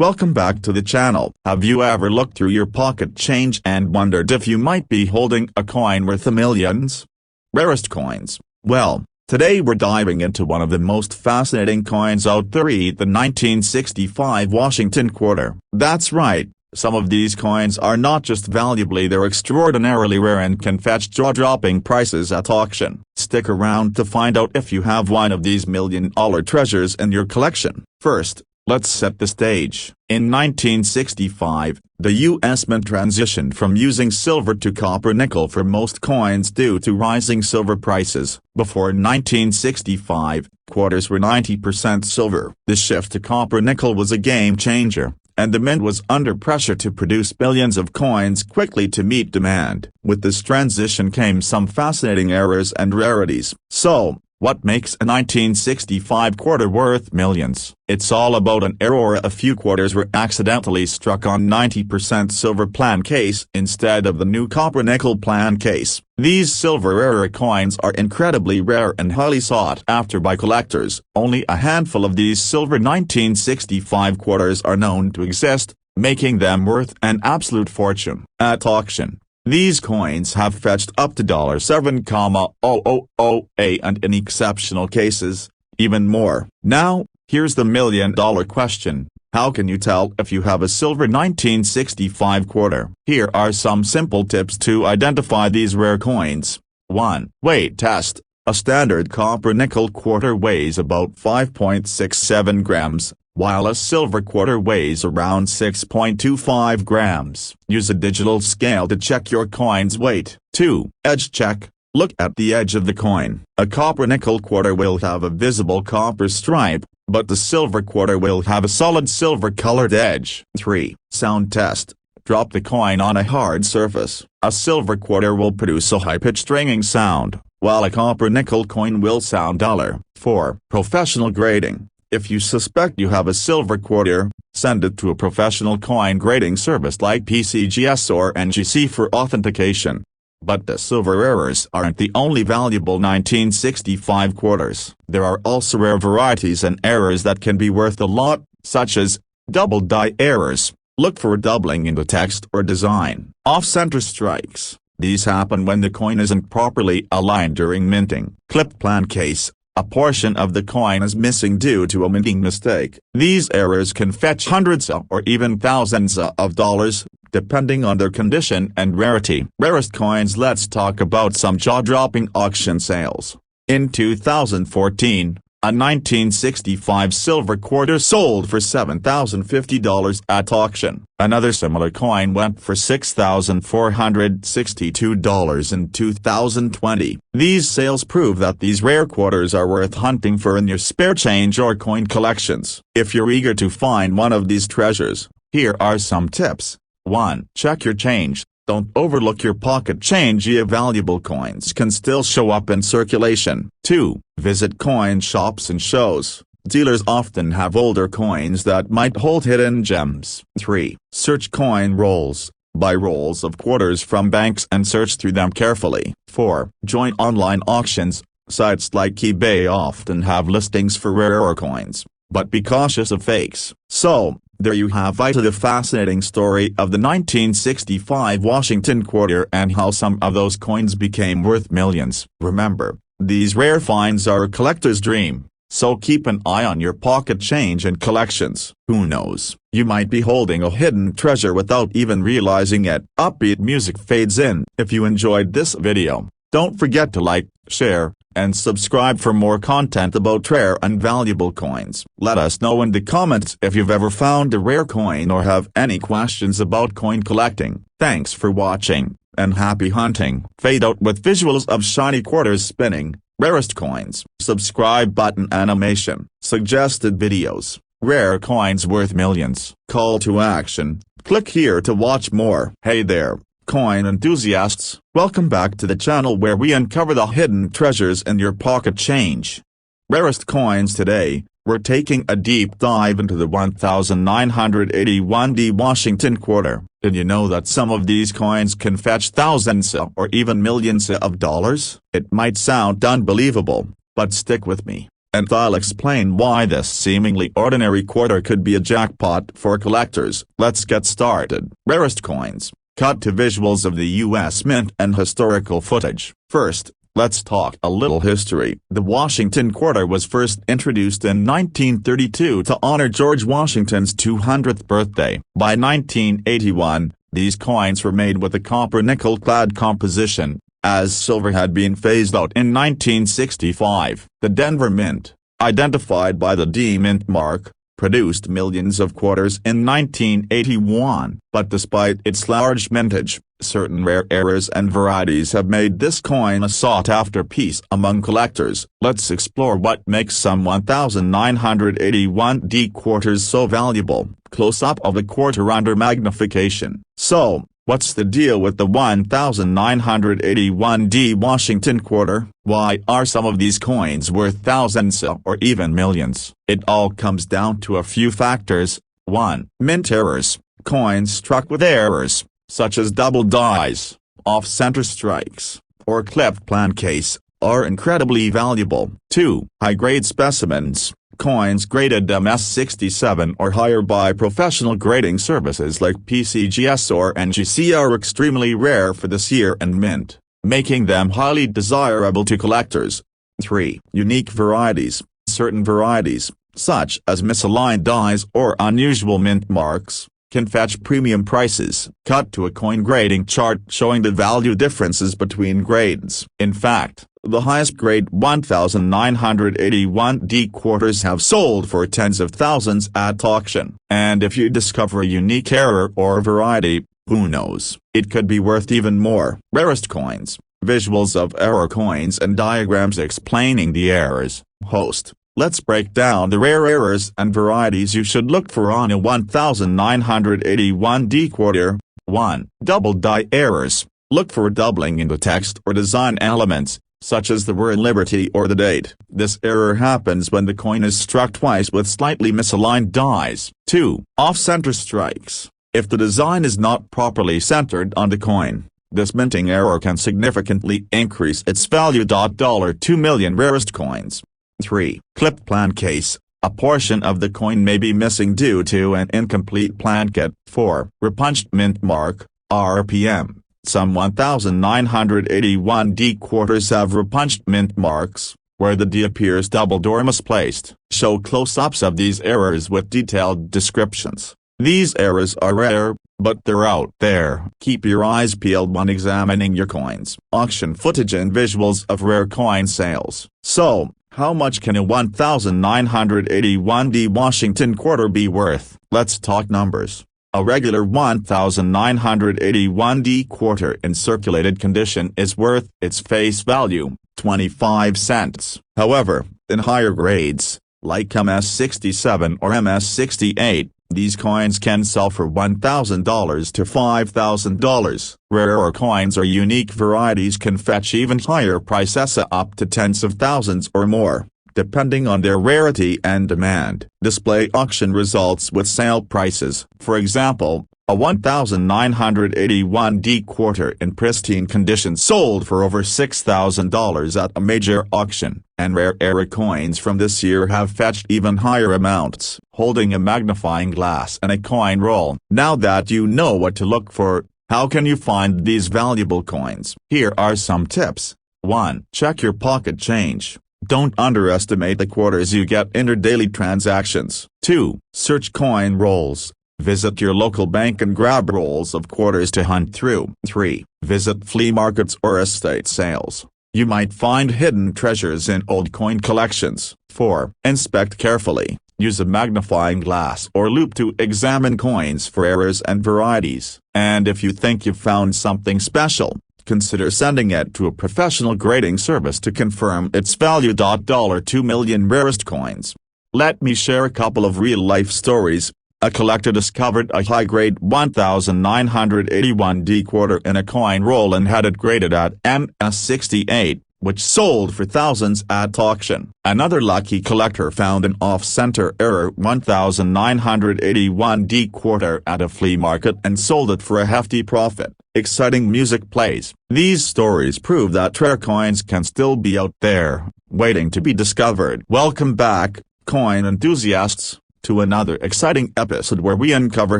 Welcome back to the channel. Have you ever looked through your pocket change and wondered if you might be holding a coin worth the millions? Rarest coins. Well, today we're diving into one of the most fascinating coins out there, the 1965 Washingtonn quarter. That's right, some of these coins are not just valuable, they're extraordinarily rare and can fetch jaw-dropping prices at auction. Stick around to find out if you have one of these million-dollar treasures in your collection. First, let's set the stage. In 1965, the U.S. Mint transitioned from using silver to copper-nickel for most coins due to rising silver prices. Before 1965, quarters were 90% silver. The shift to copper-nickel was a game-changer, and the mint was under pressure to produce billions of coins quickly to meet demand. With this transition came some fascinating errors and rarities. So, what makes a 1965 quarter worth millions? It's all about an error. A few quarters were accidentally struck on 90% silver plan case instead of the new copper-nickel plan case. These silver error coins are incredibly rare and highly sought after by collectors. Only a handful of these silver 1965 quarters are known to exist, making them worth an absolute fortune. At auction, these coins have fetched up to $7,000 and in exceptional cases, even more. Now, here's the million-dollar question. How can you tell if you have a silver 1965 quarter? Here are some simple tips to identify these rare coins. 1. Weight test. A standard copper-nickel quarter weighs about 5.67 grams. While a silver quarter weighs around 6.25 grams. Use a digital scale to check your coin's weight. 2. Edge check. Look at the edge of the coin. A copper-nickel quarter will have a visible copper stripe, but the silver quarter will have a solid silver-colored edge. 3. Sound test. Drop the coin on a hard surface. A silver quarter will produce a high-pitched ringing sound, while a copper-nickel coin will sound duller. 4. Professional grading. If you suspect you have a silver quarter, send it to a professional coin grading service like PCGS or NGC for authentication. But the silver errors aren't the only valuable 1965 quarters. There are also rare varieties and errors that can be worth a lot, such as double die errors. Look for doubling in the text or design. Off-center strikes. These happen when the coin isn't properly aligned during minting. Clipped plan case. A portion of the coin is missing due to a minting mistake. These errors can fetch hundreds or even thousands of dollars, depending on their condition and rarity. Rarest coins. Let's talk about some jaw-dropping auction sales. In 2014, a 1965 silver quarter sold for $7,050 at auction. Another similar coin went for $6,462 in 2020. These sales prove that these rare quarters are worth hunting for in your spare change or coin collections. If you're eager to find one of these treasures, here are some tips. 1. Check your change. Don't overlook your pocket change. Valuable coins can still show up in circulation. 2. Visit coin shops and shows. Dealers often have older coins that might hold hidden gems. 3. Search coin rolls. Buy rolls of quarters from banks and search through them carefully. 4. Join online auctions. Sites like eBay often have listings for rarer coins, but be cautious of fakes. So, there you have it, the fascinating story of the 1965 Washingtonn quarter and how some of those coins became worth millions. Remember, these rare finds are a collector's dream, so keep an eye on your pocket change and collections. Who knows, you might be holding a hidden treasure without even realizing it. Upbeat music fades in. If you enjoyed this video, don't forget to like, share, and subscribe for more content about rare and valuable coins. Let us know in the comments if you've ever found a rare coin or have any questions about coin collecting. Thanks for watching, and happy hunting. Fade out with visuals of shiny quarters spinning, rarest coins, subscribe button animation, suggested videos, rare coins worth millions. Call to action, click here to watch more. Hey there, coin enthusiasts, welcome back to the channel where we uncover the hidden treasures in your pocket change. Rarest coins. Today, we're taking a deep dive into the 1981 Washingtonn quarter. Did you know that some of these coins can fetch thousands or even millions of dollars? It might sound unbelievable, but stick with me. and I'll explain why this seemingly ordinary quarter could be a jackpot for collectors. Let's get started. Rarest coins. Cut to visuals of the U.S. Mint and historical footage. First, let's talk a little history. The Washingtonn quarter was first introduced in 1932 to honor George Washington's 200th birthday. By 1981, these coins were made with a copper-nickel clad composition, as silver had been phased out in 1965. The Denver Mint, identified by the D Mint mark, produced millions of quarters in 1981. But despite its large mintage, certain rare errors and varieties have made this coin a sought-after piece among collectors. Let's explore what makes some 1981D quarters so valuable. Close-up of a quarter under magnification. So, what's the deal with the 1981D Washingtonn quarter? Why are some of these coins worth thousands or even millions? It all comes down to a few factors. 1. Mint errors. Coins struck with errors, such as double dies, off-center strikes, or clipped plan case, are incredibly valuable. 2. High-grade specimens. Coins graded MS67 or higher by professional grading services like PCGS or NGC are extremely rare for this year and mint, making them highly desirable to collectors. 3. Unique varieties. Certain varieties, such as misaligned dies or unusual mint marks, can fetch premium prices. Cut to a coin grading chart showing the value differences between grades. In fact, the highest grade 1981D quarters have sold for tens of thousands at auction. And if you discover a unique error or variety, who knows, it could be worth even more. Rarest coins. Visuals of error coins and diagrams explaining the errors. Host. Let's break down the rare errors and varieties you should look for on a 1981D quarter. 1. Double die errors. Look for doubling in the text or design elements, such as the word Liberty or the date. This error happens when the coin is struck twice with slightly misaligned dies. 2. Off-center strikes. If the design is not properly centered on the coin, this minting error can significantly increase its value. $2 million rarest coins. 3. Clipped plan case. A portion of the coin may be missing due to an incomplete plankette. 4. Repunched mint mark, RPM. Some 1981D quarters have repunched mint marks, where the D appears doubled or misplaced. Show close-ups of these errors with detailed descriptions. These errors are rare, but they're out there. Keep your eyes peeled when examining your coins. Auction footage and visuals of rare coin sales. So, how much can a 1981D Washingtonn quarter be worth? Let's talk numbers. A regular 1981D quarter in circulated condition is worth its face value, 25 cents. However, in higher grades, like MS67 or MS68, these coins can sell for $1,000 to $5,000. Rarer coins or unique varieties can fetch even higher prices, up to tens of thousands or more, depending on their rarity and demand. Display auction results with sale prices. For example, a 1981D quarter in pristine condition sold for over $6,000 at a major auction, and rare era coins from this year have fetched even higher amounts. Holding a magnifying glass and a coin roll. Now that you know what to look for, how can you find these valuable coins? Here are some tips. 1. Check your pocket change. Don't underestimate the quarters you get in your daily transactions. 2. Search coin rolls. Visit your local bank and grab rolls of quarters to hunt through. 3. Visit flea markets or estate sales. You might find hidden treasures in old coin collections. 4. Inspect carefully. Use a magnifying glass or loupe to examine coins for errors and varieties. And if you think you've found something special, consider sending it to a professional grading service to confirm its value. $2 million rarest coins. Let me share a couple of real-life stories. A collector discovered a high-grade 1981D quarter in a coin roll and had it graded at MS68, which sold for thousands at auction. Another lucky collector found an off-center error 1981D quarter at a flea market and sold it for a hefty profit. Exciting music plays. These stories prove that rare coins can still be out there, waiting to be discovered. Welcome back, coin enthusiasts, to another exciting episode where we uncover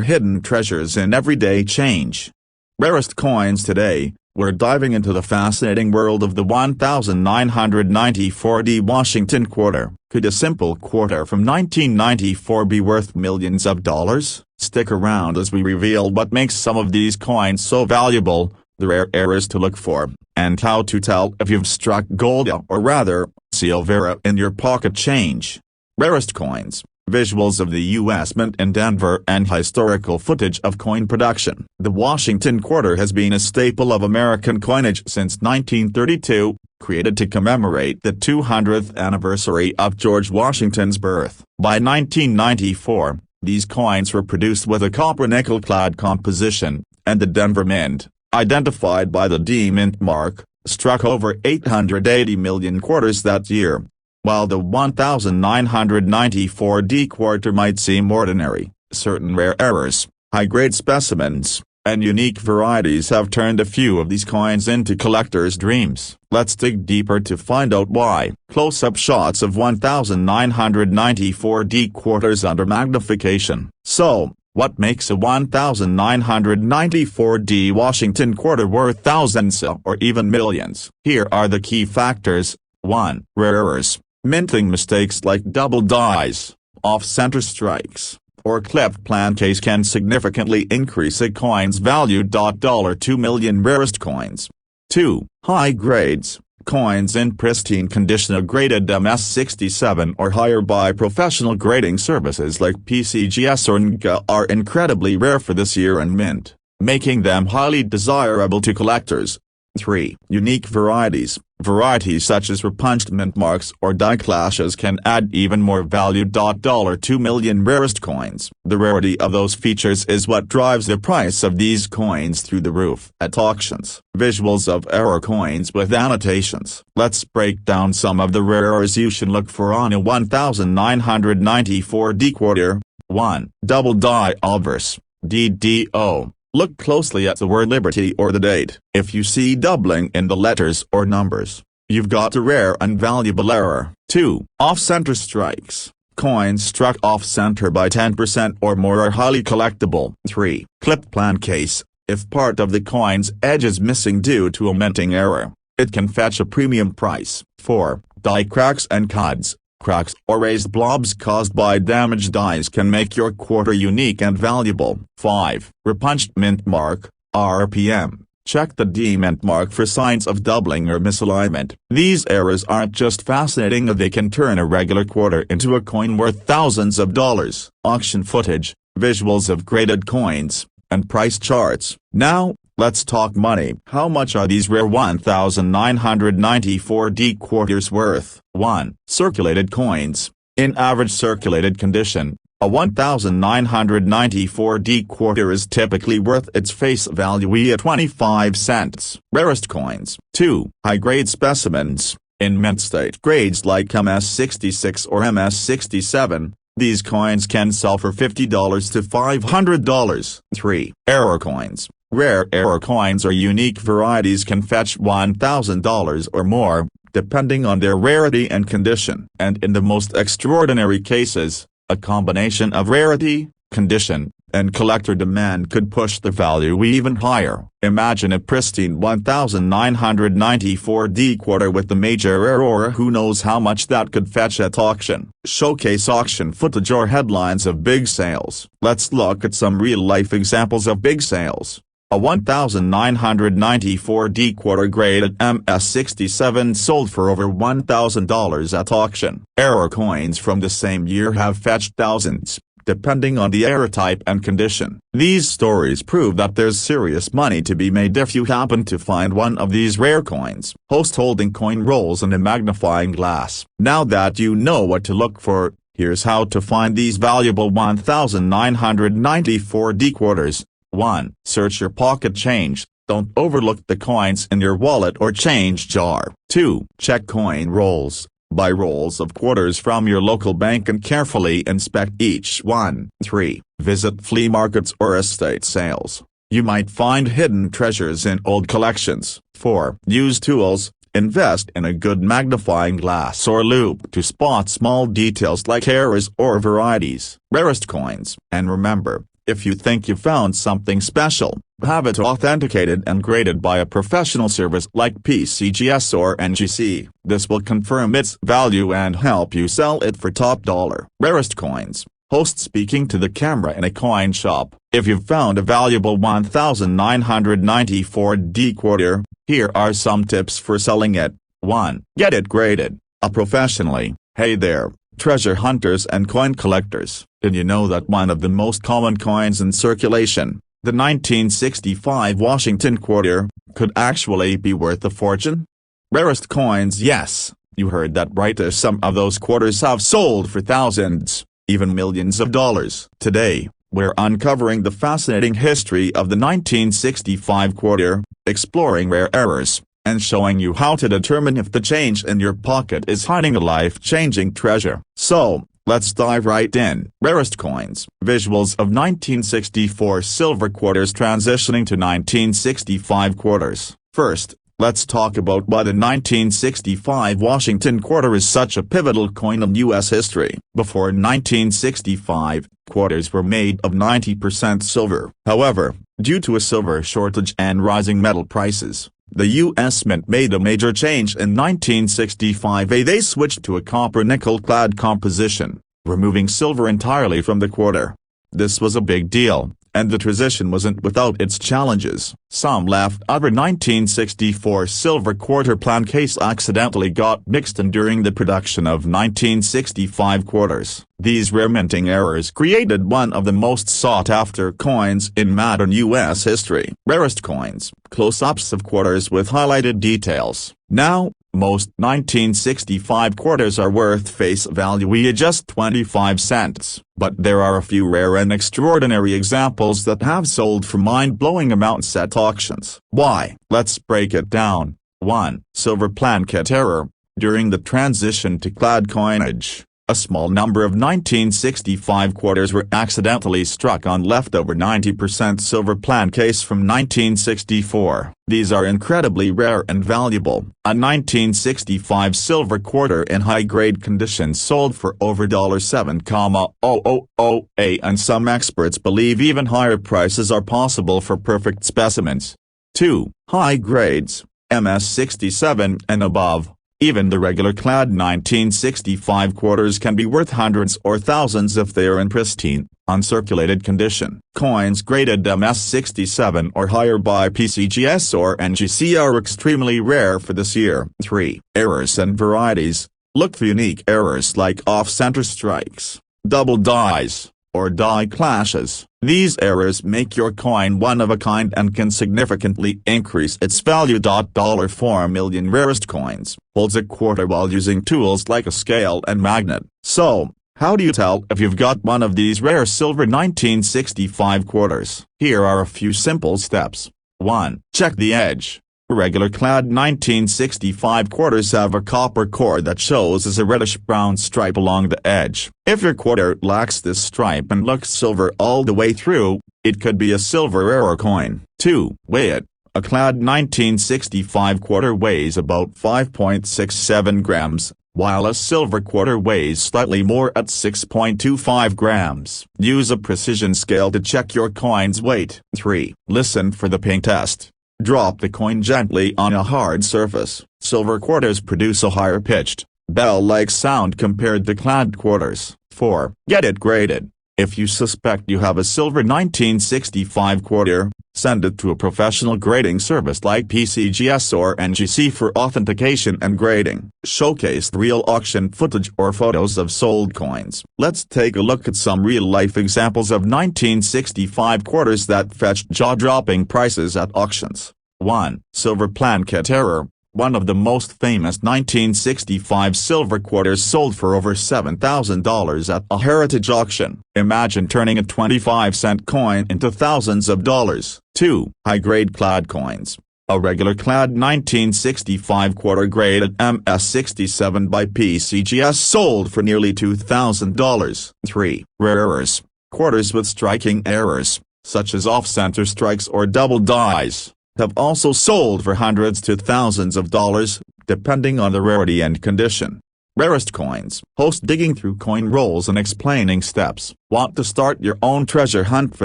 hidden treasures in everyday change. Rarest coins today, we're diving into the fascinating world of the 1994 Washingtonn quarter. Could a simple quarter from 1994 be worth millions of dollars? Stick around as we reveal what makes some of these coins so valuable, the rare errors to look for, and how to tell if you've struck gold or rather, silver in your pocket change. Rarest coins, visuals of the U.S. Mint in Denver and historical footage of coin production. The Washingtonn quarter has been a staple of American coinage since 1932, created to commemorate the 200th anniversary of George Washington's birth. By 1994, these coins were produced with a copper-nickel clad composition, and the Denver Mint, identified by the D Mint mark, struck over 880 million quarters that year. While the 1994 quarter might seem ordinary, certain rare errors, high-grade specimens, and unique varieties have turned a few of these coins into collectors' dreams. Let's dig deeper to find out why. Close-up shots of 1994 quarters under magnification. So, what makes a 1994 Washingtonn quarter worth thousands or even millions? Here are the key factors. 1. Rare errors. Minting mistakes like double dies, off-center strikes, or clipped plan case can significantly increase a coin's value. $2 million rarest coins. 2. High grades. Coins in pristine condition graded MS67 or higher by professional grading services like PCGS or NGA are incredibly rare for this year and mint, making them highly desirable to collectors. 3. Unique varieties. Varieties such as repunched mint marks or die clashes can add even more value. $2 million rarest coins. The rarity of those features is what drives the price of these coins through the roof. At auctions, visuals of error coins with annotations. Let's break down some of the rare errors you should look for on a 1994 quarter. 1. Double die obverse, DDO. Look closely at the word liberty or the date. If you see doubling in the letters or numbers, you've got a rare and valuable error. 2. Off-center strikes. Coins struck off-center by 10% or more are highly collectible. 3. Clipped plan case. If part of the coin's edge is missing due to a minting error, it can fetch a premium price. 4. Die cracks and cuts. Cracks or raised blobs caused by damaged dies can make your quarter unique and valuable. 5. Repunched mint mark, RPM. Check the D mint mark for signs of doubling or misalignment. These errors aren't just fascinating, they can turn a regular quarter into a coin worth thousands of dollars. Auction footage, visuals of graded coins, and price charts. Now, let's talk money. How much are these rare 1994 quarters worth? 1. Circulated coins. In average circulated condition, a 1994 quarter is typically worth its face value at 25 cents. Rarest coins. 2. High-grade specimens. In mint state grades like MS66 or MS67, these coins can sell for $50 to $500. 3. Error coins. Rare error coins or unique varieties can fetch $1,000 or more, depending on their rarity and condition. And in the most extraordinary cases, a combination of rarity, condition, and collector demand could push the value even higher. Imagine a pristine 1994 quarter with the major error. Who knows how much that could fetch at auction? Showcase auction footage or headlines of big sales. Let's look at some real-life examples of big sales. A 1994 quarter graded MS67 sold for over $1,000 at auction. Error coins from the same year have fetched thousands, depending on the error type and condition. These stories prove that there's serious money to be made if you happen to find one of these rare coins. Host holding coin rolls and a magnifying glass. Now that you know what to look for, here's how to find these valuable 1994 quarters. 1. Search your pocket change. Don't overlook the coins in your wallet or change jar. 2. Check coin rolls. Buy rolls of quarters from your local bank and carefully inspect each one. 3. Visit flea markets or estate sales. You might find hidden treasures in old collections. 4. Use tools, Invest in a good magnifying glass or loupe to spot small details like errors or varieties. Rarest coins. And remember, if you think you found something special, have it authenticated and graded by a professional service like PCGS or NGC. This will confirm its value and help you sell it for top dollar. Rarest coins. Host speaking to the camera in a coin shop. If you've found a valuable 1994D quarter, here are some tips for selling it. 1. Get it graded. Professionally. Hey there, treasure hunters and coin collectors. Did you know that one of the most common coins in circulation, the 1965 Washingtonn quarter, could actually be worth a fortune? Rarest coins. Yes, you heard that right. Some of those quarters have sold for thousands, even millions of dollars. Today, we're uncovering the fascinating history of the 1965 quarter, exploring rare errors, and showing you how to determine if the change in your pocket is hiding a life-changing treasure. So, let's dive right in. Rarest coins. Visuals of 1964 silver quarters transitioning to 1965 quarters. First, let's talk about why the 1965 Washingtonn quarter is such a pivotal coin in U.S. history. Before 1965, quarters were made of 90% silver. However, due to a silver shortage and rising metal prices, the U.S. Mint made a major change in 1965. They switched to a copper-nickel clad composition, removing silver entirely from the quarter. This was a big deal, and the transition wasn't without its challenges. Some leftover 1964 silver quarter plan case accidentally got mixed in during the production of 1965 quarters. These rare minting errors created one of the most sought-after coins in modern U.S. history. Rarest coins. Close-ups of quarters with highlighted details. Now, most 1965 quarters are worth face value just 25 cents. But there are a few rare and extraordinary examples that have sold for mind-blowing amounts at auctions. Why? Let's break it down. 1. Silver planchet error. During the transition to clad coinage, a small number of 1965 quarters were accidentally struck on leftover 90% silver plancase from 1964. These are incredibly rare and valuable. A 1965 silver quarter in high-grade condition sold for over $7,000, and some experts believe even higher prices are possible for perfect specimens. 2. High grades, MS67 and above. Even the regular clad 1965 quarters can be worth hundreds or thousands if they are in pristine, uncirculated condition. Coins graded MS67 or higher by PCGS or NGC are extremely rare for this year. 3. Errors and varieties. Look for unique errors like off-center strikes, double dies, or die clashes. These errors make your coin one of a kind and can significantly increase its value. $4 million rarest coins holds a quarter while using tools like a scale and magnet. So, how do you tell if you've got one of these rare silver 1965 quarters? Here are a few simple steps. 1. Check the edge. Regular clad 1965 quarters have a copper core that shows as a reddish-brown stripe along the edge. If your quarter lacks this stripe and looks silver all the way through, it could be a silver error coin. 2. Weigh it. A clad 1965 quarter weighs about 5.67 grams, while a silver quarter weighs slightly more at 6.25 grams. Use a precision scale to check your coin's weight. 3. Listen for the ping test. Drop the coin gently on a hard surface. Silver quarters produce a higher pitched, bell-like sound compared to clad quarters. 4. Get it graded. If you suspect you have a silver 1965 quarter, send it to a professional grading service like PCGS or NGC for authentication and grading. Showcase real auction footage or photos of sold coins. Let's take a look at some real-life examples of 1965 quarters that fetched jaw-dropping prices at auctions. 1. Silver planchet error. One of the most famous 1965 silver quarters sold for over $7,000 at a heritage auction. Imagine turning a 25-cent coin into thousands of dollars. 2. High-grade clad coins. A regular clad 1965 quarter graded MS67 by PCGS sold for nearly $2,000. 3. Rare errors. Quarters with striking errors, such as off-center strikes or double dies, have also sold for hundreds to thousands of dollars. depending on the rarity and condition. Rarest coins. Host digging through coin rolls and explaining steps. Want to start your own treasure hunt for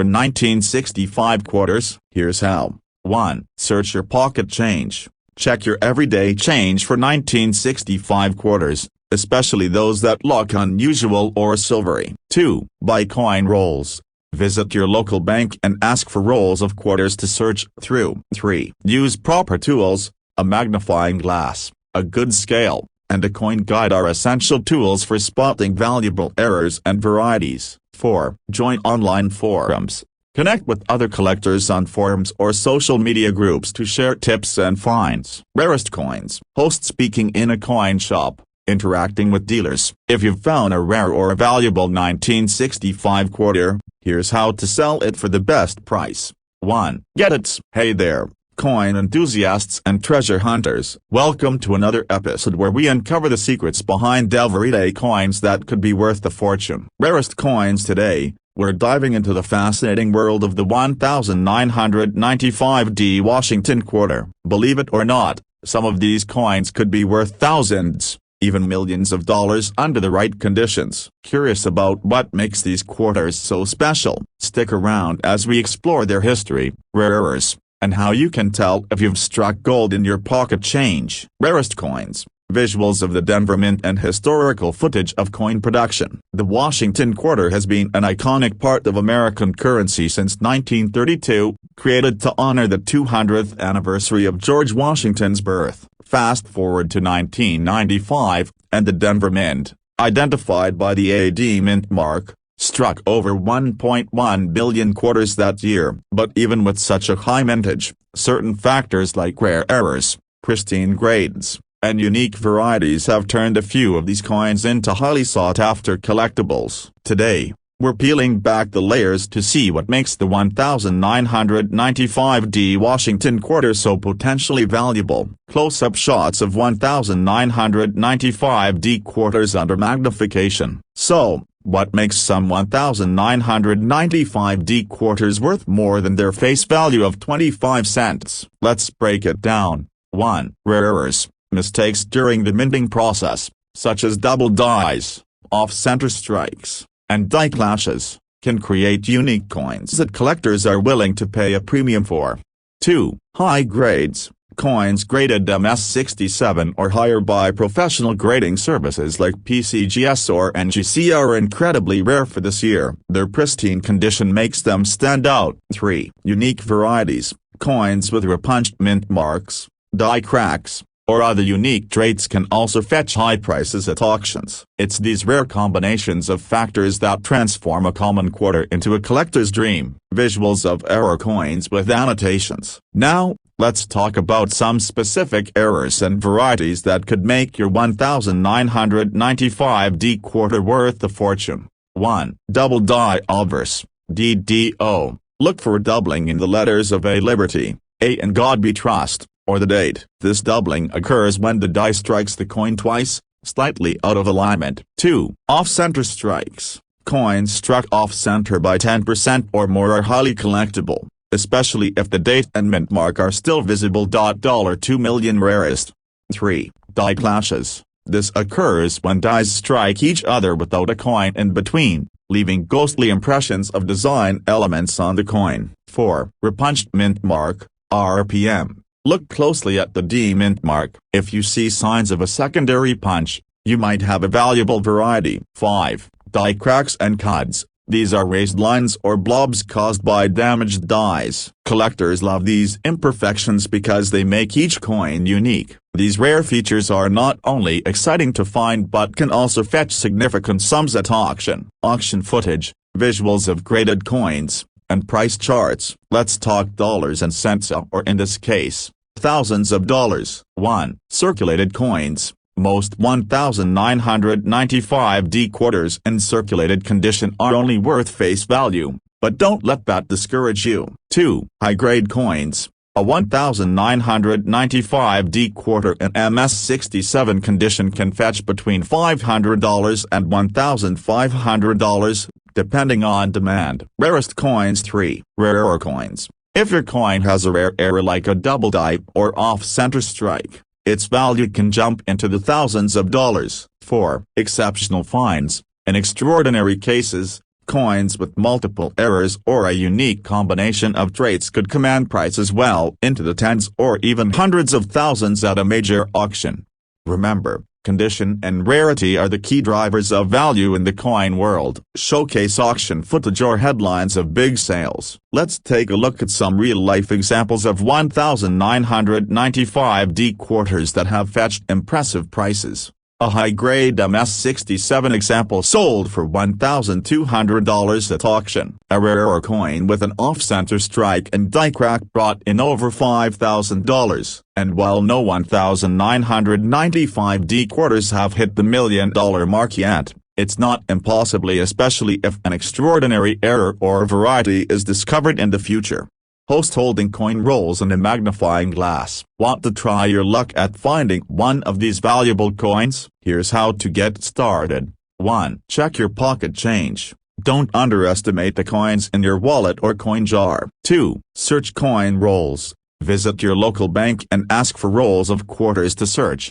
1965 quarters? Here's how. 1. Search your pocket change. Check your everyday change for 1965 quarters, especially those that look unusual or silvery. 2. Buy coin rolls. Visit your local bank and ask for rolls of quarters to search through. 3. Use proper tools. A magnifying glass, a good scale, and a coin guide are essential tools for spotting valuable errors and varieties. 4. Join online forums. Connect with other collectors on forums or social media groups to share tips and finds. Rarest coins. Host speaking in a coin shop, interacting with dealers. If you've found a rare or a valuable 1965 quarter, here's how to sell it for the best price. 1. Get it. Hey there, coin enthusiasts and treasure hunters. Welcome to another episode where we uncover the secrets behind everyday coins that could be worth a fortune. Rarest coins. Today, we're diving into the fascinating world of the 1995 Washingtonn quarter. Believe it or not, some of these coins could be worth thousands, even millions of dollars under the right conditions. Curious about what makes these quarters so special? Stick around as we explore their history, rarers, and how you can tell if you've struck gold in your pocket change. Rarest coins. Visuals of the Denver Mint and historical footage of coin production. The Washingtonn quarter has been an iconic part of American currency since 1932, created to honor the 200th anniversary of George Washington's birth. Fast forward to 1995, and the Denver Mint, identified by the AD mint mark, struck over 1.1 billion quarters that year. But even with such a high mintage, certain factors like rare errors, pristine grades, and unique varieties have turned a few of these coins into highly sought-after collectibles. Today, we're peeling back the layers to see what makes the 1995 Washingtonn quarter so potentially valuable. Close-up shots of 1995 quarters under magnification. So, what makes some 1995 quarters worth more than their face value of 25 cents? Let's break it down. 1. Rare errors. Mistakes during the minting process, such as double dies, off-center strikes, and die clashes, can create unique coins that collectors are willing to pay a premium for. 2. High grades. Coins graded MS67 or higher by professional grading services like PCGS or NGC are incredibly rare for this year. Their pristine condition makes them stand out. 3. Unique varieties. Coins with repunched mint marks, die cracks, or other unique traits can also fetch high prices at auctions. It's these rare combinations of factors that transform a common quarter into a collector's dream. Visuals of error coins with annotations. Now, let's talk about some specific errors and varieties that could make your 1995 quarter worth a fortune. 1. Double die obverse, DDO. Look for doubling in the letters of A Liberty, A in God We Trust, or the date. This doubling occurs when the die strikes the coin twice, slightly out of alignment. 2. Off-center strikes. Coins struck off-center by 10% or more are highly collectible, especially if the date and mint mark are still visible. $2 million rarest. 3. Die clashes. This occurs when dies strike each other without a coin in between, leaving ghostly impressions of design elements on the coin. 4. Repunched mint mark, RPM. Look closely at the D mint mark. If you see signs of a secondary punch, you might have a valuable variety. 5. Die cracks and cuds. These are raised lines or blobs caused by damaged dies. Collectors love these imperfections because they make each coin unique. These rare features are not only exciting to find but can also fetch significant sums at auction. Auction footage, visuals of graded coins, and price charts. Let's talk dollars and cents, or in this case, thousands of dollars. 1. Circulated coins. Most 1995 quarters in circulated condition are only worth face value, but don't let that discourage you. 2. High-grade coins. A 1995 quarter in MS67 condition can fetch between $500 and $1,500, depending on demand. Rarest coins. 3. Rare error coins. If your coin has a rare error like a double die or off-center strike, its value can jump into the thousands of dollars. 4. Exceptional finds. In extraordinary cases, coins with multiple errors or a unique combination of traits could command prices well into the tens or even hundreds of thousands at a major auction. Remember, condition and rarity are the key drivers of value in the coin world. Showcase auction footage or headlines of big sales. Let's take a look at some real-life examples of 1995 quarters that have fetched impressive prices. A high-grade MS-67 example sold for $1,200 at auction. A rarer coin with an off-center strike and die crack brought in over $5,000. And while no 1995 quarters have hit the $1 million mark yet, it's not impossibly, especially if an extraordinary error or variety is discovered in the future. Host holding coin rolls and a magnifying glass. Want to try your luck at finding one of these valuable coins? Here's how to get started. 1. Check your pocket change. Don't underestimate the coins in your wallet or coin jar. 2. Search coin rolls. Visit your local bank and ask for rolls of quarters to search.